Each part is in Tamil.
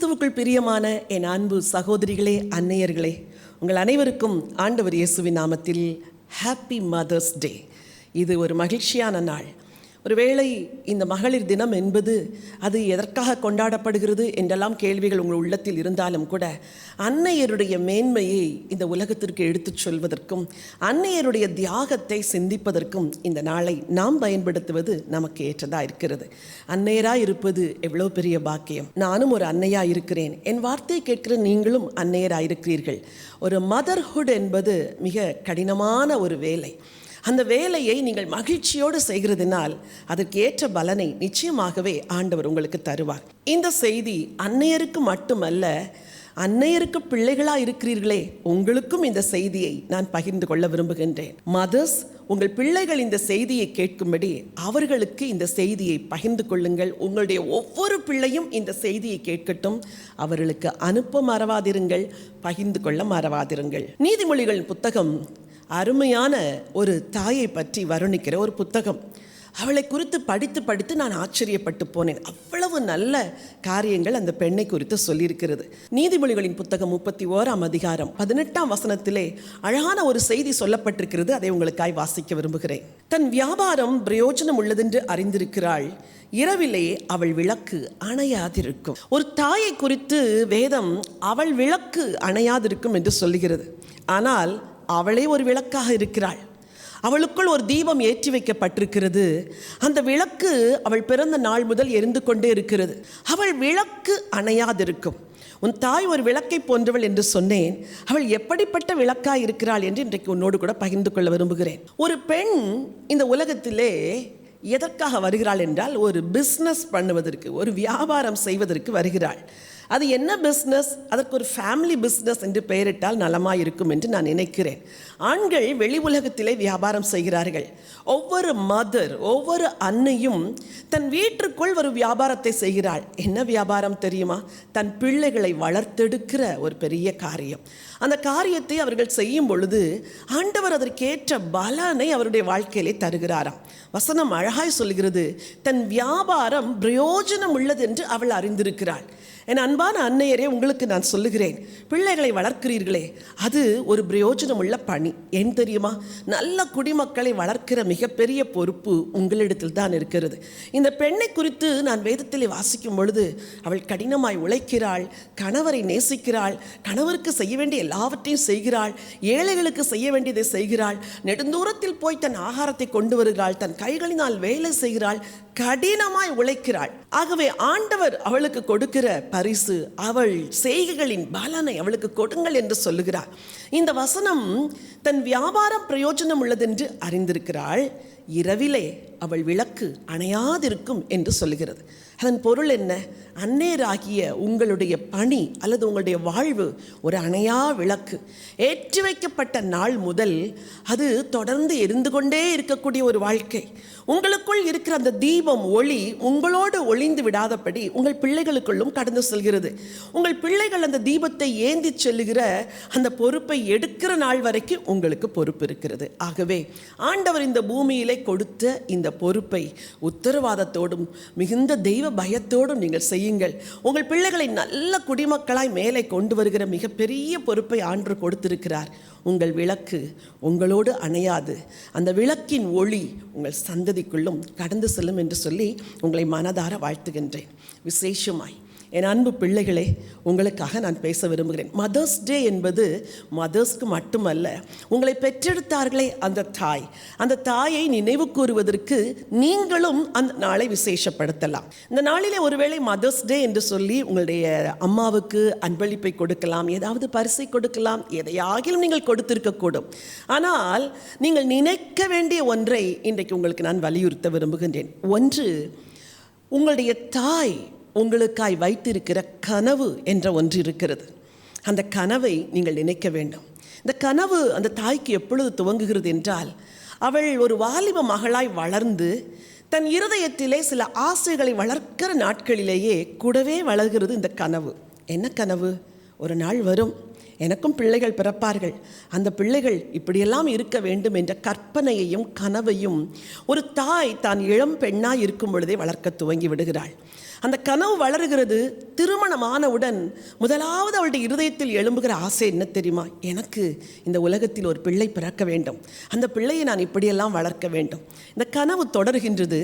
கிறிஸ்துவுக்குள் பிரியமான என் அன்பு சகோதரிகளே, அன்னையர்களே, உங்கள் அனைவருக்கும் ஆண்டவர் இயேசுவின் நாமத்தில் ஹாப்பி மதர்ஸ் டே. இது ஒரு மகிழ்ச்சியான நாள். ஒருவேளை இந்த மகளிர் தினம் என்பது அது எதற்காக கொண்டாடப்படுகிறது என்றெல்லாம் கேள்விகள் உங்கள் உள்ளத்தில் இருந்தாலும் கூட, அன்னையருடைய மேன்மையை இந்த உலகத்திற்கு எடுத்துச் சொல்வதற்கும் அன்னையருடைய தியாகத்தை சிந்திப்பதற்கும் இந்த நாளை நாம் பயன்படுத்துவது நமக்கு ஏற்றதாக இருக்கிறது. அன்னையராக இருப்பது எவ்வளோ பெரிய பாக்கியம். நானும் ஒரு அன்னையாக இருக்கிறேன். என் வார்த்தையை கேட்கிற நீங்களும் அன்னையராக இருக்கிறீர்கள். ஒரு மதர்ஹுட் என்பது மிக கடினமான ஒரு வேலை. அந்த வேலையை நீங்கள் மகிழ்ச்சியோடு செய்கிறதுனால் அதற்கு ஏற்ற பலனை நிச்சயமாகவே ஆண்டவர் உங்களுக்கு தருவார். இந்த செய்தி அன்னையருக்கு மட்டுமல்ல, அன்னையருக்கு பிள்ளைகளாக இருக்கிறீர்களே, உங்களுக்கும் இந்த செய்தியை நான் பகிர்ந்து கொள்ள விரும்புகின்றேன். மதர்ஸ், உங்கள் பிள்ளைகள் இந்த செய்தியை கேட்கும்படி அவர்களுக்கு இந்த செய்தியை பகிர்ந்து கொள்ளுங்கள். உங்களுடைய ஒவ்வொரு பிள்ளையும் இந்த செய்தியை கேட்கட்டும். அவர்களுக்கு அனுப்ப மறவாதிருங்கள், பகிர்ந்து கொள்ள மறவாதிருங்கள். நீதிமொழிகள் புத்தகம் அருமையான ஒரு தாயை பற்றி வருணிக்கிற ஒரு புத்தகம். அவளை குறித்து படித்து நான் ஆச்சரியப்பட்டு போனேன். அவ்வளவு நல்ல காரியங்கள் அந்த பெண்ணை குறித்து சொல்லியிருக்கிறது. நீதிமொழிகளின் புத்தகம் 31ஆம் அதிகாரம் 18ஆம் வசனத்திலே அழகான ஒரு செய்தி சொல்லப்பட்டிருக்கிறது. அதை உங்களுக்காய் வாசிக்க விரும்புகிறேன். தன் வியாபாரம் பிரயோஜனம் உள்ளதென்று அறிந்திருக்கிறாள், இரவிலே அவள் விளக்கு அணையாதிருக்கும். ஒரு தாயை குறித்து வேதம் அவள் விளக்கு அணையாதிருக்கும் என்று சொல்லுகிறது. ஆனால் அவளே ஒரு விளக்காக இருக்கிறாள். அவளுக்குள் ஒரு தீபம் ஏற்றி வைக்கப்பட்டிருக்கிறது. அந்த விளக்கு அவள் பிறந்த நாள் முதல் எரிந்து கொண்டே இருக்கிறது. அவள் விளக்கு அணையாதிருக்கும். உன் தாய் ஒரு விளக்கை போன்றவள் என்று சொன்னேன். அவள் எப்படிப்பட்ட விளக்காக இருக்கிறாள் என்று இன்றைக்கு உன்னோடு கூட பகிர்ந்து கொள்ள விரும்புகிறேன். ஒரு பெண் இந்த உலகத்திலே எதற்காக வருகிறாள் என்றால், ஒரு பிஸ்னஸ் பண்ணுவதற்கு, ஒரு வியாபாரம் செய்வதற்கு வருகிறாள். அது என்ன பிஸ்னஸ்? அதற்கு ஒரு ஃபேமிலி பிஸ்னஸ் என்று பெயரிட்டால் நலமாக இருக்கும் என்று நான் நினைக்கிறேன். ஆண்கள் வெளி உலகத்திலே வியாபாரம் செய்கிறார்கள். ஒவ்வொரு மதர், ஒவ்வொரு அன்னையும் தன் வீட்டிற்குள் ஒரு வியாபாரத்தை செய்கிறாள். என்ன வியாபாரம் தெரியுமா? தன் பிள்ளைகளை வளர்த்தெடுக்கிற ஒரு பெரிய காரியம். அந்த காரியத்தை அவர்கள் செய்யும் பொழுது ஆண்டவர் அதற்கேற்ற பலனை அவருடைய வாழ்க்கையிலே தருகிறாராம். வசனம் அழகாய் சொல்கிறது, தன் வியாபாரம் பிரயோஜனம் உள்ளது என்று அவள் அறிந்திருக்கிறாள். என் அன்பான அன்னையரே, உங்களுக்கு நான் சொல்லுகிறேன், பிள்ளைகளை வளர்க்கிறீர்களே, அது ஒரு பிரயோஜனம் உள்ள பணி. ஏன் தெரியுமா? நல்ல குடிமக்களை வளர்க்கிற மிகப்பெரிய பொறுப்பு உங்களிடத்தில் தான் இருக்கிறது. இந்த பெண்ணை குறித்து நான் வேதத்தில் வாசிக்கும் பொழுது, அவள் கடினமாய் உழைக்கிறாள், கணவரை நேசிக்கிறாள், கணவருக்கு செய்ய வேண்டிய எல்லாவற்றையும் செய்கிறாள், ஏழைகளுக்கு செய்ய வேண்டியதை செய்கிறாள், நெடுந்தூரத்தில் போய் தன் ஆகாரத்தை கொண்டு வருகிறாள், தன் கைகளினால் வேலை செய்கிறாள், கடினமாய் உழைக்கிறாள். ஆகவே ஆண்டவர் அவளுக்கு கொடுக்கிற பரிசு, அவள் செய்கைகளின் பலனை அவளுக்கு கொடுங்கள் என்று சொல்லுகிறார். இந்த வசனம் தன் வியாபாரம் பிரயோஜனம் உள்ளதென்று அறிந்திருக்கிறாள், இரவிலே அவள் விளக்கு அணையாதிருக்கும் என்று சொல்லுகிறது. அதன் பொருள் என்ன? அந்நேராகிய உங்களுடைய பணி அல்லது உங்களுடைய வாழ்வு ஒரு அணையா விளக்கு. ஏற்றி வைக்கப்பட்ட நாள் முதல் அது தொடர்ந்து எரிந்து கொண்டே இருக்கக்கூடிய ஒரு வாழ்க்கை. உங்களுக்குள் இருக்கிற அந்த தீபம் ஒளி உங்களோடு ஒளிந்து விடாதபடி உங்கள் பிள்ளைகளுக்குள்ளும் கடந்து செல்கிறது. உங்கள் பிள்ளைகள் அந்த தீபத்தை ஏந்தி செல்லுகிற அந்த பொறுப்பை எடுக்கிற நாள் வரைக்கும் உங்களுக்கு பொறுப்பு இருக்கிறது. ஆகவே ஆண்டவர் இந்த பூமியிலே கொடுத்த இந்த பொறுப்பை உத்தரவாதத்தோடும் மிகுந்த தெய்வ பயத்தோடும் நீங்கள் செய்யுங்கள். உங்கள் பிள்ளைகளை நல்ல குடிமக்களாய் மேலே கொண்டு வருகிற மிகப்பெரிய பொறுப்பை ஆண்டவர் கொடுத்திருக்கிறார். உங்கள் விளக்கு உங்களோடு அணையாது, அந்த விளக்கின் ஒளி உங்கள் சந்ததிக்குள்ளும் கடந்து செல்லும் என்று சொல்லி உங்களை மனதார வாழ்த்துகின்றேன். விசேஷமாய் என் அன்பு பிள்ளைகளே, உங்களுக்காக நான் பேச விரும்புகிறேன். மதர்ஸ் டே என்பது மதர்ஸ்க்கு மட்டுமல்ல, உங்களை பெற்றெடுத்தார்களே அந்த தாய், அந்த தாயை நினைவு கூறுவதற்கு நீங்களும் அந்த நாளை விசேஷப்படுத்தலாம். இந்த நாளிலே ஒருவேளை மதர்ஸ் டே என்று சொல்லி உங்களுடைய அம்மாவுக்கு அன்பளிப்பை கொடுக்கலாம், ஏதாவது பரிசை கொடுக்கலாம், எதையாகிலும் நீங்கள் கொடுத்திருக்கக்கூடும். ஆனால் நீங்கள் நினைக்க வேண்டிய ஒன்றை இன்றைக்கு உங்களுக்கு நான் வலியுறுத்த விரும்புகின்றேன். ஒன்று, உங்களுடைய தாய் உங்களுக்காய் வைத்திருக்கிற கனவு என்ற ஒன்று இருக்கிறது. அந்த கனவை நீங்கள் நினைக்க வேண்டும். இந்த கனவு அந்த தாய்க்கு எப்பொழுது துவங்குகிறது என்றால், அவள் ஒரு வாலிப மகளாய் வளர்ந்து தன் இருதயத்திலே சில ஆசைகளை வளர்க்கிற நாட்களிலேயே கூடவே வளர்கிறது இந்த கனவு. என்ன கனவு? ஒரு நாள் வரும், எனக்கும் பிள்ளைகள் பிறப்பார்கள், அந்த பிள்ளைகள் இப்படியெல்லாம் இருக்க வேண்டும் என்ற கற்பனையையும் கனவையும் ஒரு தாய் தான் இளம் பெண்ணாய் இருக்கும் பொழுதே வளர்க்க துவங்கி விடுகிறாள். அந்த கனவு வளருகிறது. திருமணமானவுடன் முதலாவது அவளுடைய இருதயத்தில் எழும்புகிற ஆசை என்ன தெரியுமா? எனக்கு இந்த உலகத்தில் ஒரு பிள்ளை பிறக்க வேண்டும், அந்த பிள்ளையை நான் இப்படியெல்லாம் வளர்க்க வேண்டும். இந்த கனவு தொடர்கின்றது.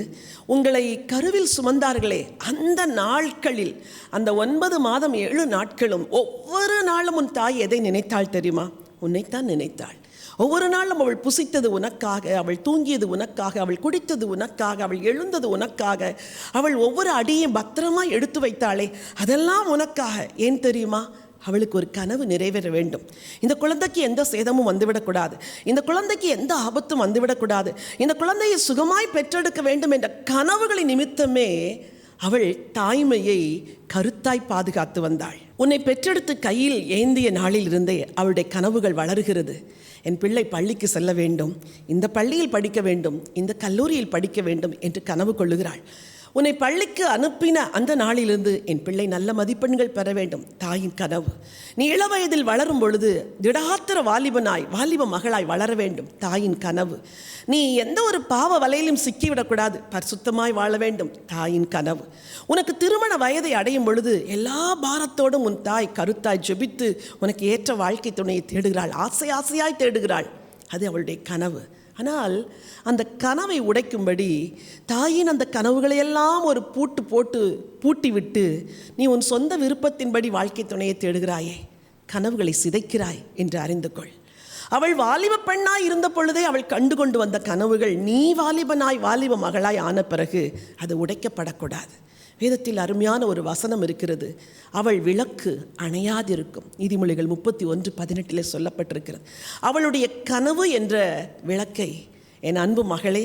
உங்களை கருவில் சுமந்தார்களே அந்த நாட்களில், அந்த 9 மாதம் 7 நாட்களும் ஒவ்வொரு நாளும் உன் தாய் எதை நினைத்தாள் தெரியுமா? உன்னைத்தான் நினைத்தாள். ஒவ்வொரு நாளும் அவள் புசித்தது உனக்காக, அவள் தூங்கியது உனக்காக, அவள் குடித்தது உனக்காக, அவள் எழுந்தது உனக்காக, அவள் ஒவ்வொரு அடியையும் பத்திரமாக எடுத்து வைத்தாளே அதெல்லாம் உனக்காக. ஏன் தெரியுமா? அவளுக்கு ஒரு கனவு நிறைவேற வேண்டும். இந்த குழந்தைக்கு எந்த சேதமும் வந்துவிடக்கூடாது, இந்த குழந்தைக்கு எந்த ஆபத்தும் வந்துவிடக்கூடாது, இந்த குழந்தையை சுகமாய் பெற்றெடுக்க வேண்டும் என்ற கனவுகளின் நிமித்தமே அவள் தாய்மையை கருத்தாய் பாதுகாத்து வந்தாள். உன்னை பெற்றெடுத்து கையில் ஏந்திய நாளில் இருந்தே அவளுடைய கனவுகள் வளருகிறது. என் பிள்ளை பள்ளிக்கு செல்ல வேண்டும், இந்த பள்ளியில் படிக்க வேண்டும், இந்த கல்லூரியில் படிக்க வேண்டும் என்று கனவு கொள்ளுகிறாள். உன்னை பள்ளிக்கு அனுப்பின அந்த நாளிலிருந்து என் பிள்ளை நல்ல மதிப்பெண்கள் பெற வேண்டும், தாயின் கனவு. நீ இளவயதில் வளரும் பொழுது திடாத்திர வாலிப மகளாய் வளர வேண்டும், தாயின் கனவு. நீ எந்த ஒரு பாவ வலையிலும் சிக்கிவிடக்கூடாது, பரிசுத்தமாய் வாழ வேண்டும், தாயின் கனவு. உனக்கு திருமண வயதை அடையும் பொழுது எல்லா பாரத்தோடும் உன் தாய் கருத்தாய் ஜெபித்து உனக்கு ஏற்ற வாழ்க்கை துணையை தேடுகிறாள், ஆசையாய் தேடுகிறாள். அது அவளுடைய கனவு. ஆனால் அந்த கனவை உடைக்கும்படி தாயின் அந்த கனவுகளையெல்லாம் ஒரு பூட்டி விட்டு நீ உன் சொந்த விருப்பத்தின்படி வாழ்க்கை துணையை தேடுகிறாயே, கனவுகளை சிதைக்கிறாய் என்று அறிந்து கொள். அவள் வாலிப பெண்ணாய் இருந்த பொழுதே அவள் கண்டு வந்த கனவுகள் நீ வாலிப மகளாய் ஆன பிறகு அது உடைக்கப்படக்கூடாது. வேதத்தில் அருமையான ஒரு வசனம் இருக்கிறது, அவள் விளக்கு அணையாதிருக்கும். நீதிமொழிகள் 31:18 சொல்லப்பட்டிருக்கிறது. அவளுடைய கனவு என்ற விளக்கை என் அன்பு மகளே,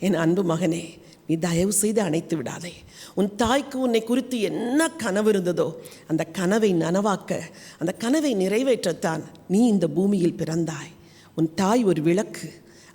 என் அன்பு மகனே, நீ தயவு செய்து அணைத்து விடாதே. உன் தாய்க்கு உன்னை குறித்து என்ன கனவு இருந்ததோ அந்த கனவை நனவாக்க, அந்த கனவை நிறைவேற்றத்தான் நீ இந்த பூமியில் பிறந்தாய். உன் தாய் ஒரு விளக்கு,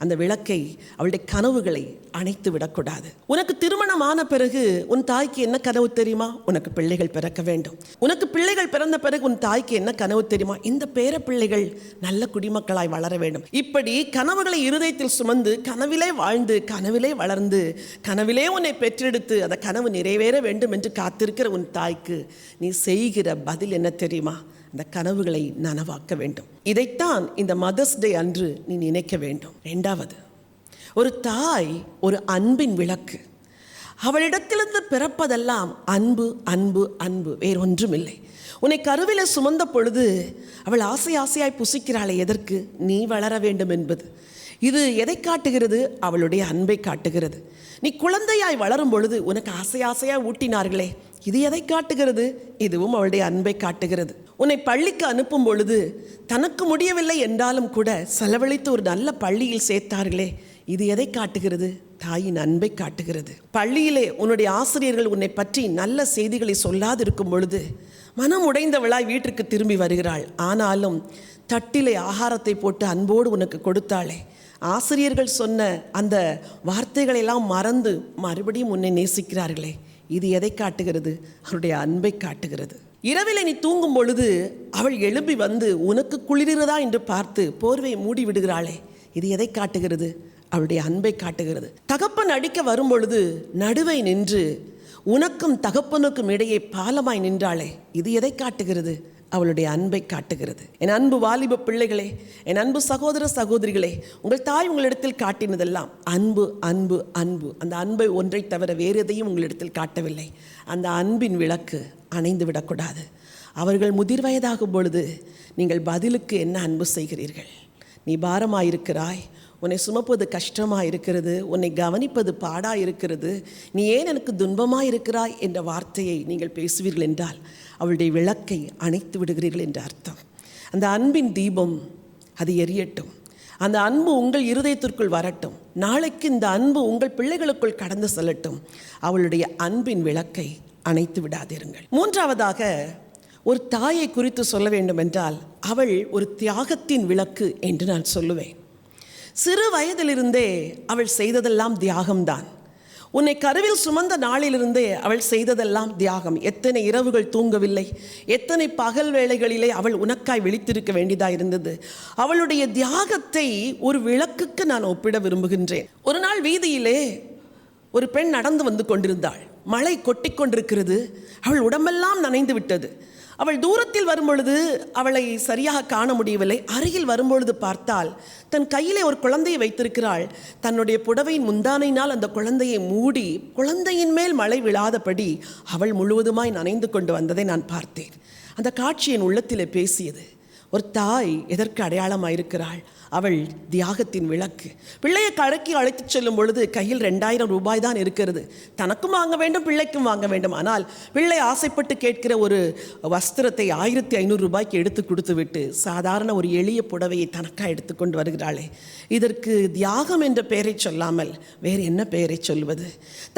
அந்த விளக்கை, அவளுடைய கனவுகளை அணைத்து விடக்கூடாது. உனக்கு திருமணமான பிறகு உன் தாய்க்கு என்ன கனவு தெரியுமா? உனக்கு பிள்ளைகள் பிறக்க வேண்டும். உனக்கு பிள்ளைகள் பிறந்த பிறகு உன் தாய்க்கு என்ன கனவு தெரியுமா? இந்த பேர பிள்ளைகள் நல்ல குடிமக்களாய் வளர வேண்டும். இப்படி கனவுகளை இருதயத்தில் சுமந்து, கனவிலே வாழ்ந்து, கனவிலே வளர்ந்து, கனவிலே உன்னை பெற்றெடுத்து அந்த கனவு நிறைவேற வேண்டும் என்று காத்திருக்கிற உன் தாய்க்கு நீ செய்கிற பதில் என்ன தெரியுமா? அந்த கனவுகளை நனவாக்க வேண்டும். இதைத்தான் இந்த மதர்ஸ் டே அன்று நீ நினைக்க வேண்டும். 2வது, ஒரு தாய் ஒரு அன்பின் விளக்கு. அவளிடத்திலிருந்து பிறப்பதெல்லாம் அன்பு, அன்பு, அன்பு, வேறொன்றும் இல்லை. உன்னை கருவில சுமந்த பொழுது அவள் ஆசையாய் புசிக்கிறாளே, எதற்கு? நீ வளர வேண்டும் என்பது. இது எதை காட்டுகிறது? அவளுடைய அன்பை காட்டுகிறது. நீ குழந்தையாய் வளரும் பொழுது உனக்கு ஆசையாய் ஊட்டினார்களே, இது எதை காட்டுகிறது? இதுவும் அவளுடைய அன்பை காட்டுகிறது. உன்னை பள்ளிக்கு அனுப்பும் பொழுது தனக்கு முடியவில்லை என்றாலும் கூட செலவழித்து ஒரு நல்ல பள்ளியில் சேர்த்தார்களே, இது எதை காட்டுகிறது? தாயின் அன்பை காட்டுகிறது. பள்ளியிலே உன்னுடைய ஆசிரியர்கள் உன்னை பற்றி நல்ல செய்திகளை சொல்லாதிருக்கும் பொழுது மனம் உடைந்தவளாய் வீட்டிற்கு திரும்பி வருகிறாள். ஆனாலும் தட்டிலே ஆகாரத்தை போட்டு அன்போடு உனக்கு கொடுத்தாளே, ஆசிரியர்கள் சொன்ன அந்த வார்த்தைகளெல்லாம் மறந்து மறுபடியும் உன்னை நேசிக்கிறார்களே, இது எதை காட்டுகிறது? அவருடைய அன்பை காட்டுகிறது. இரவில் நீ தூங்கும் பொழுது அவள் எழும்பி வந்து உனக்கு குளிர்கிறதா என்று பார்த்து போர்வை மூடி விடுகிறாளே, இது எதை காட்டுகிறது? அவளுடைய அன்பை காட்டுகிறது. தகப்பன் அடிக்க வரும் பொழுது நடுவை நின்று உனக்கும் தகப்பனுக்கும் இடையே பாலமாய் நின்றாளே, இது எதை காட்டுகிறது? அவளுடைய அன்பை காட்டுகிறது. என் அன்பு வாலிப பிள்ளைகளே, என் அன்பு சகோதர சகோதரிகளே, உங்கள் தாய் உங்களிடத்தில் காட்டினதெல்லாம் அன்பு, அன்பு, அன்பு. அந்த அன்பை ஒன்றை தவிர வேறு எதையும் உங்களிடத்தில் காட்டவில்லை. அந்த அன்பின் விளக்கு அணைந்து விடக்கூடாது. அவர்கள் முதிர் வயதாகும் பொழுது நீங்கள் பதிலுக்கு என்ன அன்பு செய்கிறீர்கள்? நீ பாரமாயிருக்கிறாய், உன்னை சுமப்பது கஷ்டமாக இருக்கிறது, உன்னை கவனிப்பது பாடாக இருக்கிறது, நீ ஏன் எனக்கு துன்பமாக இருக்கிறாய் என்ற வார்த்தையை நீங்கள் பேசுவீர்கள் என்றால் அவளுடைய விளக்கை அணைத்து விடுகிறீர்கள் என்ற அர்த்தம். அந்த அன்பின் தீபம் அது எரியட்டும். அந்த அன்பு உங்கள் இருதயத்திற்குள் வரட்டும். நாளைக்கு இந்த அன்பு உங்கள் பிள்ளைகளுக்குள் கடந்து செல்லட்டும். அவளுடைய அன்பின் விளக்கை அணைத்து விடாதிருங்கள். 3வதாக, ஒரு தாயை குறித்து சொல்ல வேண்டும் என்றால் அவள் ஒரு தியாகத்தின் விளக்கு என்று நான் சொல்லுவேன். சிறு வயதிலிருந்தே அவள் செய்ததெல்லாம் தியாகம்தான். உன்னை கருவில் சுமந்த நாளிலிருந்தே அவள் செய்ததெல்லாம் தியாகம். எத்தனை இரவுகள் தூங்கவில்லை, எத்தனை பகல் வேளைகளிலே அவள் உனக்காய் விழித்திருக்க வேண்டியதாக இருந்தது. அவளுடைய தியாகத்தை ஒரு விளக்குக்கு நான் ஒப்பிட விரும்புகின்றேன். ஒரு நாள் வீதியிலே ஒரு பெண் நடந்து வந்து கொண்டிருந்தாள். மழை கொட்டிக்கொண்டிருக்கிறது. அவள் உடம்பெல்லாம் நனைந்து விட்டது. அவள் தூரத்தில் வரும்பொழுது அவளை சரியாக காண முடியவில்லை. அருகில் வரும்பொழுது பார்த்தால் தன் கையிலே ஒரு குழந்தையை வைத்திருக்கிறாள். தன்னுடைய புடவையின் முந்தானையினால் அந்த குழந்தையை மூடி குழந்தையின் மேல் மழை விழாதபடி அவள் முழுவதுமாய் நனைந்து கொண்டு வந்ததை நான் பார்த்தேன். அந்த காட்சி என் உள்ளத்திலே பேசியது. ஒரு தாய் எதற்கு அடையாளமாக இருக்கிறாள்? அவள் தியாகத்தின் விளக்கு. பிள்ளையை கடைக்கு அழைத்து செல்லும் பொழுது கையில் 2000 ரூபாய் தான் இருக்கிறது. தனக்கும் வாங்க வேண்டும், பிள்ளைக்கும் வாங்க வேண்டும். ஆனால் பிள்ளை ஆசைப்பட்டு கேட்கிற ஒரு வஸ்திரத்தை 1500 ரூபாய்க்கு எடுத்து கொடுத்து விட்டு சாதாரண ஒரு எளிய புடவையை தனக்காக எடுத்துக்கொண்டு வருகிறாளே, இதற்கு தியாகம் என்ற பெயரை சொல்லாமல் வேறு என்ன பெயரை சொல்வது?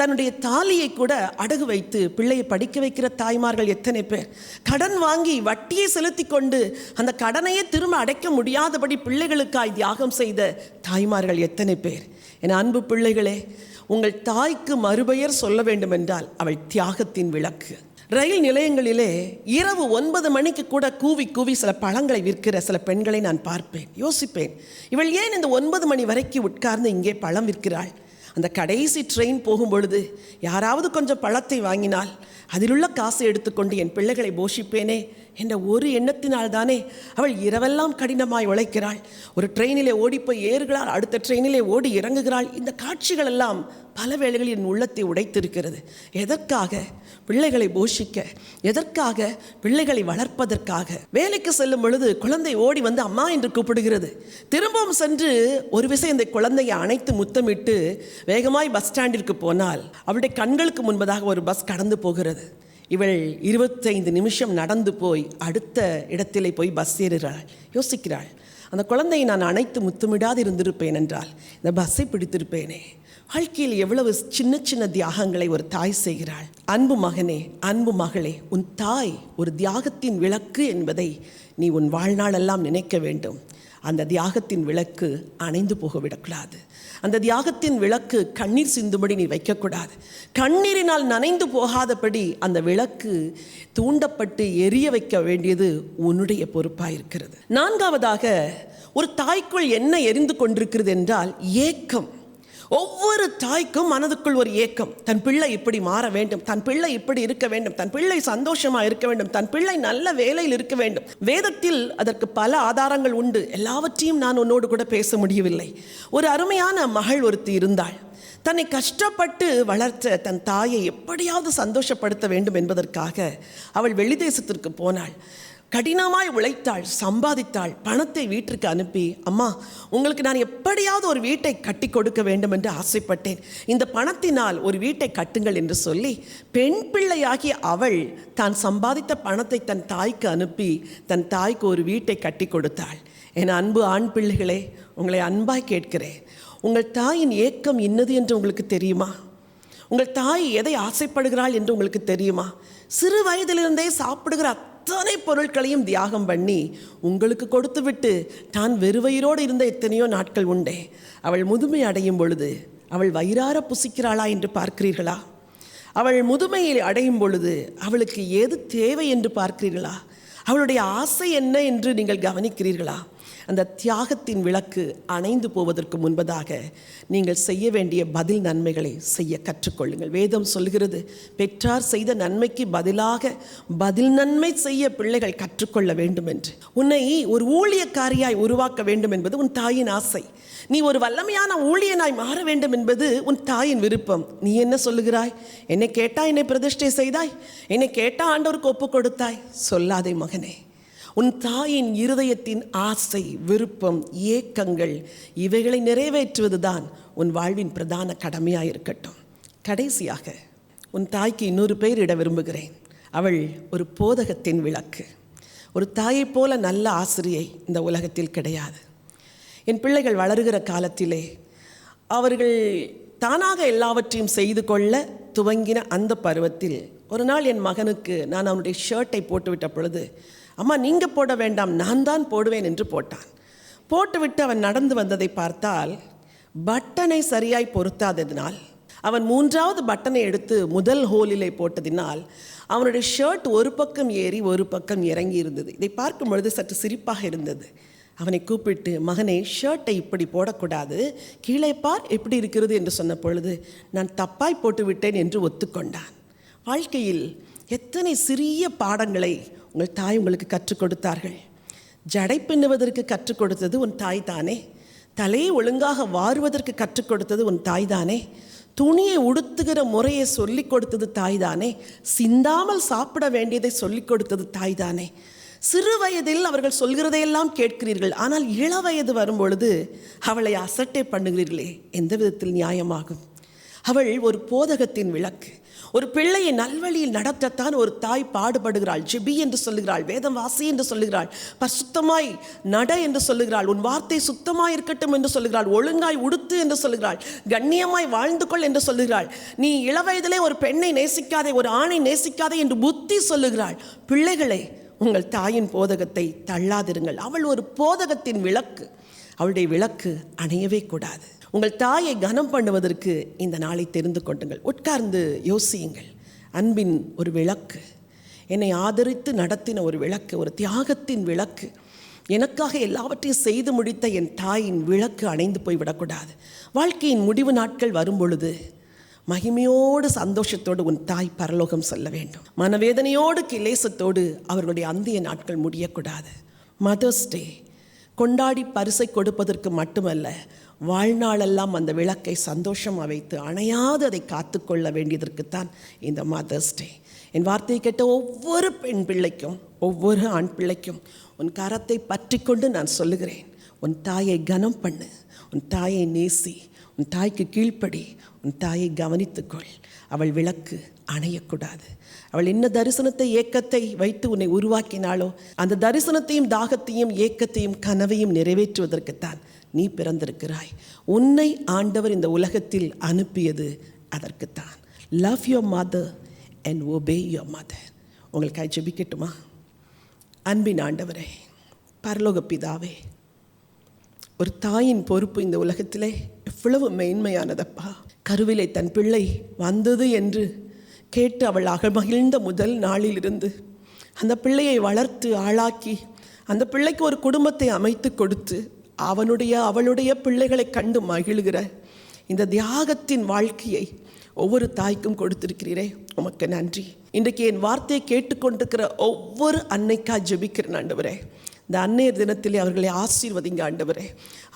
தன்னுடைய தாலியை கூட அடகு வைத்து பிள்ளையை படிக்க வைக்கிற தாய்மார்கள் எத்தனை பேர்? கடன் வாங்கி வட்டியை செலுத்தி கொண்டு அந்த கடனையே திரும்ப அடைக்க முடியாதபடி பிள்ளைகளுக்காய் தியாகம் செய்த தாய்மார்கள் எத்தனை பேர்? என் அன்பு பிள்ளைகளே, உங்கள் தாய்க்கு மறுபெயர் சொல்ல வேண்டும் என்றால் அவள் தியாகத்தின் விளக்கு. ரயில் நிலையங்களிலே இரவு 9 மணிக்கு கூட கூவி கூவி சில பழங்களை விற்கிற சில பெண்களை நான் பார்ப்பேன். யோசிப்பேன், இவள் ஏன் இந்த 9 மணி வரைக்கும் உட்கார்ந்து இங்கே பழம் விற்கிறாள்? அந்த கடைசி ட்ரெயின் போகும்பொழுது யாராவது கொஞ்சம் பழத்தை வாங்கினால் அதிலுள்ள காசை எடுத்துக்கொண்டு என் பிள்ளைகளை போஷிப்பேனே என்ற ஒரு எண்ணத்தினால்தானே அவள் இரவெல்லாம் கடினமாய் உழைக்கிறாள். ஒரு ட்ரெயினிலே ஓடிப்போய் ஏறுகிறாள், அடுத்த ட்ரெயினிலே ஓடி இறங்குகிறாள். இந்த காட்சிகள் எல்லாம் பல வேளைகளில் என் உள்ளத்தை உடைத்திருக்கிறது. எதற்காக? பிள்ளைகளை போஷிக்க, எதற்காக? பிள்ளைகளை வளர்ப்பதற்காக. வேலைக்கு செல்லும் பொழுது குழந்தை ஓடி வந்து அம்மா என்று கூப்பிடுகிறது. திரும்பவும் சென்று ஒரு விஷயம் இந்த குழந்தையை அணைத்து முத்தமிட்டு வேகமாய் பஸ் ஸ்டாண்டிற்கு போனால் அவளுடைய கண்களுக்கு முன்பதாக ஒரு பஸ் கடந்து போகிறது. இவள் 25 நிமிஷம் நடந்து போய் அடுத்த இடத்திலே போய் பஸ் ஏறுகிறாள். யோசிக்கிறாள், அந்த குழந்தையை நான் அணைத்து முத்தமிடாது இருந்திருப்பேன் என்றால் இந்த பஸ்ஸை பிடித்திருப்பேனே. வாழ்க்கையில் எவ்வளவு சின்ன சின்ன தியாகங்களை ஒரு தாய் செய்கிறாள். அன்பு மகனே, அன்பு மகளே, உன் தாய் ஒரு தியாகத்தின் விளக்கு என்பதை நீ உன் வாழ்நாளெல்லாம் நினைக்க வேண்டும். அந்த தியாகத்தின் விளக்கு அணைந்து போகவிடக்கூடாது. அந்த தியாகத்தின் விளக்கு கண்ணீர் சிந்தும்படி நீ வைக்கக்கூடாது. கண்ணீரினால் நனைந்து போகாதபடி அந்த விளக்கு தூண்டப்பட்டு எரிய வைக்க வேண்டியது உன்னுடைய பொறுப்பாக இருக்கிறது. 4வதாக, ஒரு தாய்க்குள் என்ன எரிந்து கொண்டிருக்கிறது என்றால் ஏக்கம். ஒவ்வொரு தாய்க்கும் மனதுக்குள் ஒரு ஏக்கம். தன் பிள்ளை இப்படி மாற வேண்டும், தன் பிள்ளை இப்படி இருக்க வேண்டும், தன் பிள்ளை சந்தோஷமாக இருக்க வேண்டும், தன் பிள்ளை நல்ல வேலையில் இருக்க வேண்டும். வேதத்தில் அதற்கு பல ஆதாரங்கள் உண்டு. எல்லாவற்றையும் நான் உன்னோடு கூட பேச முடியவில்லை. ஒரு அருமையான மகள் ஒருத்தி இருந்தாள். தன்னை கஷ்டப்பட்டு வளர்த்த தன் தாயை எப்படியாவது சந்தோஷப்படுத்த வேண்டும் என்பதற்காக அவள் வெளிதேசத்திற்கு போனாள். கடினமாய் உழைத்தாள், சம்பாதித்தாள், பணத்தை வீட்டிற்கு அனுப்பி, அம்மா உங்களுக்கு நான் எப்படியாவது ஒரு வீட்டை கட்டி கொடுக்க வேண்டும் என்று ஆசைப்பட்டேன், இந்த பணத்தினால் ஒரு வீட்டை கட்டுங்கள் என்று சொல்லி பெண் பிள்ளையாகி அவள் தான் சம்பாதித்த பணத்தை தன் தாய்க்கு அனுப்பி தன் தாய்க்கு ஒரு வீட்டை கட்டி கொடுத்தாள். என் அன்பு ஆண் பிள்ளைகளே, உங்களை அன்பாய் கேட்கிறேன், உங்கள் தாயின் ஏக்கம் இன்னது என்று உங்களுக்கு தெரியுமா? உங்கள் தாய் எதை ஆசைப்படுகிறாள் என்று உங்களுக்கு தெரியுமா? சிறு வயதிலிருந்தே சாப்பிடுகிற அத்தனை பொருட்களையும் தியாகம் பண்ணி உங்களுக்கு கொடுத்து விட்டு தான் வெறுவயிரோடு இருந்த எத்தனையோ நாட்கள் உண்டே. அவள் முதுமை அடையும் பொழுது அவள் வயிறார புசிக்கிறாளா என்று பார்க்கிறீர்களா? அவள் முதுமையை அடையும் பொழுது அவளுக்கு எது தேவை என்று பார்க்கிறீர்களா? அவளுடைய ஆசை என்ன என்று நீங்கள் கவனிக்கிறீர்களா? அந்த தியாகத்தின் விளக்கு அணைந்து போவதற்கு முன்பதாக நீங்கள் செய்ய வேண்டிய பதில் நன்மைகளை செய்ய கற்றுக்கொள்ளுங்கள். வேதம் சொல்கிறது, பெற்றார் செய்த நன்மைக்கு பதிலாக பதில் நன்மை செய்ய பிள்ளைகள் கற்றுக்கொள்ள வேண்டும் என்று. உன்னை ஒரு ஊழியக்காரியாய் உருவாக்க வேண்டும் என்பது உன் தாயின் ஆசை. நீ ஒரு வல்லமையான ஊழியனாய் மாற வேண்டும் என்பது உன் தாயின் விருப்பம். நீ என்ன சொல்லுகிறாய்? என்னை கேட்டா என்னை பிரதிஷ்டை செய்தாய், என்னை கேட்டா ஆண்டவருக்கு ஒப்பு கொடுத்தாய். சொல்லாதே மகனே. உன் தாயின் இருதயத்தின் ஆசை, விருப்பம், ஏக்கங்கள் இவைகளை நிறைவேற்றுவதுதான் உன் வாழ்வின் பிரதான கடமையாக இருக்கட்டும். கடைசியாக உன் தாய்க்கு இன்னொரு பெயர் இட விரும்புகிறேன். அவள் ஒரு போதகத்தின் விளக்கு. ஒரு தாயைப் போல நல்ல ஆசிரியை இந்த உலகத்தில் கிடையாது. என் பிள்ளைகள் வளருகிற காலத்திலே அவர்கள் தானாக எல்லாவற்றையும் செய்து கொள்ள துவங்கின அந்த பருவத்தில் ஒரு நாள் என் மகனுக்கு நான் அவனுடைய ஷர்ட்டை போட்டுவிட்ட பொழுது, அம்மா நீங்கள் போட வேண்டாம், நான் தான் போடுவேன் என்று போட்டான். போட்டுவிட்டு அவன் நடந்து வந்ததை பார்த்தால் பட்டனை சரியாய் பொருத்தாததினால், அவன் 3வது பட்டனை எடுத்து முதல் ஹோலிலே போட்டதினால் அவனுடைய ஷர்ட் ஒரு பக்கம் ஏறி ஒரு பக்கம் இறங்கி இருந்தது. இதை பார்க்கும் பொழுது சற்று சிரிப்பாக இருந்தது. அவனை கூப்பிட்டு, மகனே, ஷர்ட்டை இப்படி போடக்கூடாது, கீழே பார் எப்படி இருக்கிறது என்று சொன்ன பொழுது நான் தப்பாய் போட்டு விட்டேன் என்று ஒத்துக்கொண்டான். வாழ்க்கையில் எத்தனை சிறிய பாடங்களை உங்கள் தாய் உங்களுக்கு கற்றுக் கொடுத்தார்கள். ஜடை பின்னுவதற்கு கற்றுக் கொடுத்தது உன் தாய் தானே. தலையை ஒழுங்காக வாருவதற்கு கற்றுக் கொடுத்தது உன் தாய் தானே. துணியை உடுத்துகிற முறையை சொல்லிக் கொடுத்தது தாய் தானே. சிந்தாமல் சாப்பிட வேண்டியதை சொல்லிக் கொடுத்தது தாய் தானே. சிறு வயதில் அவர்கள் சொல்கிறதையெல்லாம் கேட்கிறீர்கள். ஆனால் இள வயது வரும்பொழுது அவளை அசட்டை பண்ணுகிறீர்களே, எந்த விதத்தில் நியாயமாகும்? அவள் ஒரு போதகத்தின் விளக்கு. ஒரு பிள்ளையை நல்வழியில் நடத்தத்தான் ஒரு தாய் பாடுபடுகிறாள். ஜெபி என்று சொல்லுகிறாள், வேதம் வாசி என்று சொல்லுகிறாள், பரிசுத்தமாய் நட என்று சொல்லுகிறாள், உன் வார்த்தை சுத்தமாய் இருக்கட்டும் என்று சொல்லுகிறாள், ஒழுங்காய் உடுத்து என்று சொல்லுகிறாள், கண்ணியமாய் வாழ்ந்து கொள் என்று சொல்லுகிறாள். நீ இளவயதிலே ஒரு பெண்ணை நேசிக்காதே, ஒரு ஆணை நேசிக்காதே என்று புத்தி சொல்லுகிறாள். பிள்ளைகளை, உங்கள் தாயின் போதகத்தை தள்ளாதிருங்கள். அவள் ஒரு போதகத்தின் விளக்கு. அவளுடைய விளக்கு அணையவே கூடாது. உங்கள் தாயை கனம் பண்ணுவதற்கு இந்த நாளை தெரிந்து கொண்டுங்கள். உட்கார்ந்து யோசியுங்கள். அன்பின் ஒரு விளக்கு, என்னை ஆதரித்து நடத்தின ஒரு விளக்கு, ஒரு தியாகத்தின் விளக்கு, எனக்காக எல்லாவற்றையும் செய்து முடித்த என் தாயின் விளக்கு அணைந்து போய்விடக்கூடாது. வாழ்க்கையின் முடிவு நாட்கள் வரும்பொழுது மகிமையோடு சந்தோஷத்தோடு உன் தாய் பரலோகம் செல்ல வேண்டும். மனவேதனையோடு கிலேசத்தோடு அவர்களுடைய அந்திய நாட்கள் முடியக்கூடாது. மதர்ஸ் டே கொண்டாடி பரிசை கொடுப்பதற்கு மட்டுமல்ல, வாழ்நாளெல்லாம் அந்த விளக்கை சந்தோஷமாக வைத்து அணையாது அதை காத்துக்கொள்ள வேண்டியதற்குத்தான் இந்த மதர்ஸ் டே. என் வார்த்தையை கேட்ட ஒவ்வொரு பெண் பிள்ளைக்கும், ஒவ்வொரு ஆண் பிள்ளைக்கும் உன் கரத்தை பற்றி கொண்டு நான் சொல்லுகிறேன், உன் தாயை கனம் பண்ணு, உன் தாயை நேசி, உன் தாய்க்கு கீழ்ப்படி, உன் தாயை கவனித்துக்கொள். அவள் விளக்கு அணையக்கூடாது. அவள் என்ன தரிசனத்தை ஏக்கத்தை வைத்து உன்னை உருவாக்கினாளோ அந்த தரிசனத்தையும் தாகத்தையும் ஏக்கத்தையும் கனவையும் நிறைவேற்றுவதற்குத்தான் நீ பிறந்திருக்கிறாய். உன்னை ஆண்டவர் இந்த உலகத்தில் அனுப்பியது அதற்குத்தான். Love your mother and obey your mother. உங்களுக்காக ஜெபிக்கட்டுமா? அன்பின் ஆண்டவரே, பரலோக பிதாவே, ஒரு தாயின் பொறுப்பு இந்த உலகத்திலே எவ்வளவு மேன்மையானதப்பா. கருவிலே தன் பிள்ளை வந்தது என்று கேட்டு அவள் மகிழ்ந்த முதல் நாளிலிருந்து அந்த பிள்ளையை வளர்த்து ஆளாக்கி அந்த பிள்ளைக்கு ஒரு குடும்பத்தை அமைத்து கொடுத்து அவளுடைய பிள்ளைகளை கண்டு மகிழ்கிற இந்த தியாகத்தின் வாழ்க்கையை ஒவ்வொரு தாய்க்கும் கொடுத்திருக்கிறீரே, உமக்கு நன்றி. இன்றைக்கு என் வார்த்தையை கேட்டுக்கொண்டிருக்கிற ஒவ்வொரு அன்னைக்கா ஜெபிக்கிறேன் ஆண்டவரே. இந்த அன்னையர் தினத்திலே அவர்களை ஆசீர்வதிங்க ஆண்டவரே.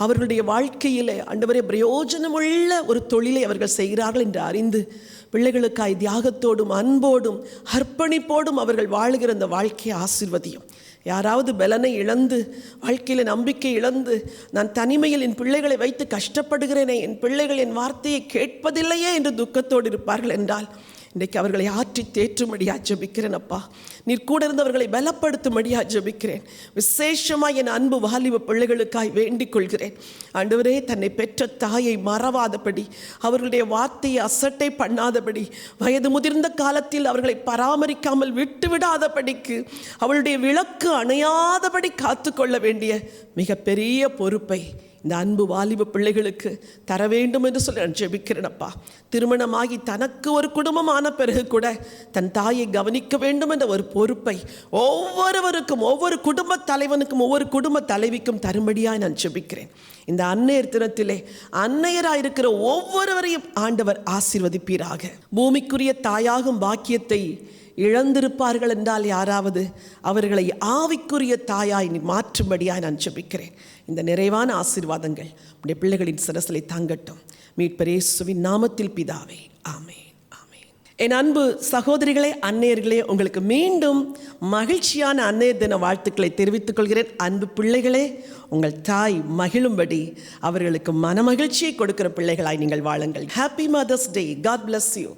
அவர்களுடைய வாழ்க்கையில் ஆண்டவரே பிரயோஜனமுள்ள ஒரு தொழிலை அவர்கள் செய்கிறார்கள் என்று அறிந்து பிள்ளைகளுக்காய் தியாகத்தோடும் அன்போடும் அர்ப்பணிப்போடும் அவர்கள் வாழுகிற அந்த வாழ்க்கையை ஆசீர்வதியும். யாராவது பலனை இழந்து, வாழ்க்கையில் நம்பிக்கை இழந்து, நான் தனிமையில் என் பிள்ளைகளை வைத்து கஷ்டப்படுகிறேனே, என் பிள்ளைகள் என் வார்த்தையை கேட்பதில்லையே என்று துக்கத்தோடு இருப்பார்கள் என்றால் இன்றைக்கு அவர்களை ஆற்றி தேற்றும்படியாக ஜெபிக்கிறேன் அப்பா. நீர் கூட இருந்தவர்களை பலப்படுத்தும்படியாக ஜெபிக்கிறேன். விசேஷமாக என் அன்பு வாலிப பிள்ளைகளுக்காய் வேண்டிக் கொள்கிறேன் ஆண்டவரே. தன்னை பெற்ற தாயை மறவாதபடி, அவர்களுடைய வார்த்தையை அசட்டை பண்ணாதபடி, வயது முதிர்ந்த காலத்தில் அவர்களை பராமரிக்காமல் விட்டுவிடாதபடிக்கு, அவளுடைய விளக்கு அணையாதபடி காத்துக்கொள்ள வேண்டிய மிகப்பெரிய பொறுப்பை இந்த அன்பு வாலிப பிள்ளைகளுக்கு தர வேண்டும் என்று சொல்லி நான் ஜெபிக்கிறேனப்பா. திருமணமாகி தனக்கு ஒரு குடும்பமான பிறகு கூட தன் தாயை கவனிக்க வேண்டும் என்ற ஒரு பொறுப்பை ஒவ்வொருவருக்கும், ஒவ்வொரு குடும்ப தலைவனுக்கும், ஒவ்வொரு குடும்ப தலைவிக்கும் தரும்படியாக நான் ஜெபிக்கிறேன். இந்த அன்னையர் தினத்திலே அன்னையராயிருக்கிற ஒவ்வொருவரையும் ஆண்டவர் ஆசீர்வதிப்பீராக. பூமிக்குரிய தாயாகும் பாக்கியத்தை இழந்திருப்பார்கள் என்றால் யாராவது அவர்களை ஆவிக்குரிய தாயாய் மாற்றும்படியாய் நான் ஜெபிக்கிறேன். இந்த நிறைவான ஆசீர்வாதங்கள் உடைய பிள்ளைகளின் சிரசிலை தாங்கட்டும். மீட்பர் இயேசுவின் நாமத்தில் பிதாவே, ஆமென். என் அன்பு சகோதரிகளே, அன்னையர்களே, உங்களுக்கு மீண்டும் மகிழ்ச்சியான அன்னையர் தின வாழ்த்துக்களை தெரிவித்துக் கொள்கிறேன். அன்பு பிள்ளைகளே, உங்கள் தாய் மகிழும்படி அவர்களுக்கு மனமகிழ்ச்சியை கொடுக்கிற பிள்ளைகளாய் நீங்கள் வாழுங்கள். Happy mother's day. God bless you.